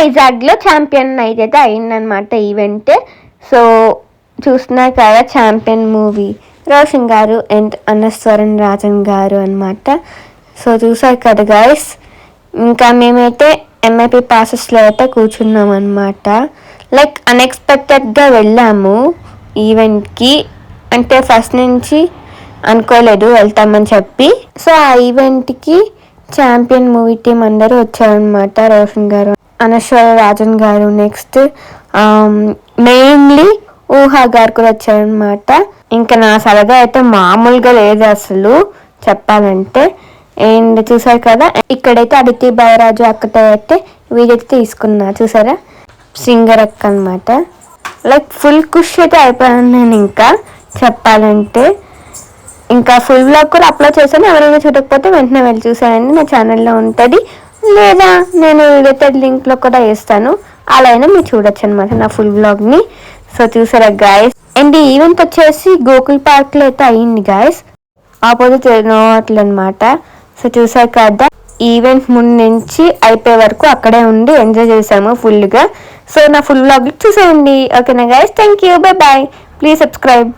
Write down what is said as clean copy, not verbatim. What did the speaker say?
వైజాగ్లో champion night అయితే అయిందనమాట ఈవెంట్. సో చూస్తున్నారు కదా ఛాంపియన్ మూవీ, రోషన్ గారు అండ్ అనస్వరన్ రాజన్ గారు అనమాట. సో చూసారు కదా గైస్, ఇంకా మేమైతే ఎంఐపి పాసెస్లో అయితే కూర్చున్నాం అనమాట. లైక్ అన్ఎక్స్పెక్టెడ్గా వెళ్ళాము ఈవెంట్కి, అంటే ఫస్ట్ నుంచి అనుకోలేదు వెళ్తామని చెప్పి. సో ఆ ఈవెంట్కి ఛాంపియన్ మూవీ టీం అందరూ వచ్చారనమాట. రోషన్ గారు, అనశ్వర రాజన్ గారు, నెక్స్ట్ మెయిన్లీ ఊహా గారు కూడా వచ్చారనమాట. ఇంకా నా సరదా అయితే మామూలుగా లేదు అసలు చెప్పాలంటే. అండ్ చూసారు కదా ఇక్కడైతే అదితి బాలరాజు అక్కతో అయితే వీడియో తీసుకున్నా, చూసారా, సింగర్ అక్క అనమాట. లైక్ ఫుల్ ఖుషి అయితే అయిపోయాను నేను ఇంకా చెప్పాలంటే. ఇంకా ఫుల్ బ్లాగ్ కూడా అప్లోడ్ చేశాను, ఎవరైనా చూడకపోతే వెంటనే వెళ్ళి చూసానండి, నా ఛానల్లో ఉంటుంది, లేదా నేను రిలేటెడ్ లింక్లో కూడా వేస్తాను, అలా అయినా మీరు చూడొచ్చు అనమాట నా ఫుల్ బ్లాగ్ని. సో చూసారా గాయస్. అండ్ ఈ ఈవెంట్ వచ్చేసి గోకుల్ పార్క్లో అయితే అయ్యింది గాయస్, ఆపోజిట్ నోట్లు అనమాట. సో చూసారు కదా ఈవెంట్ ముందు నుంచి అయిపోయే వరకు అక్కడే ఉండి ఎంజాయ్ చేసాము ఫుల్గా. సో నా ఫుల్ బ్లాగ్ చూసేయండి, ఓకేనా guys. Thank you, bye bye, please subscribe.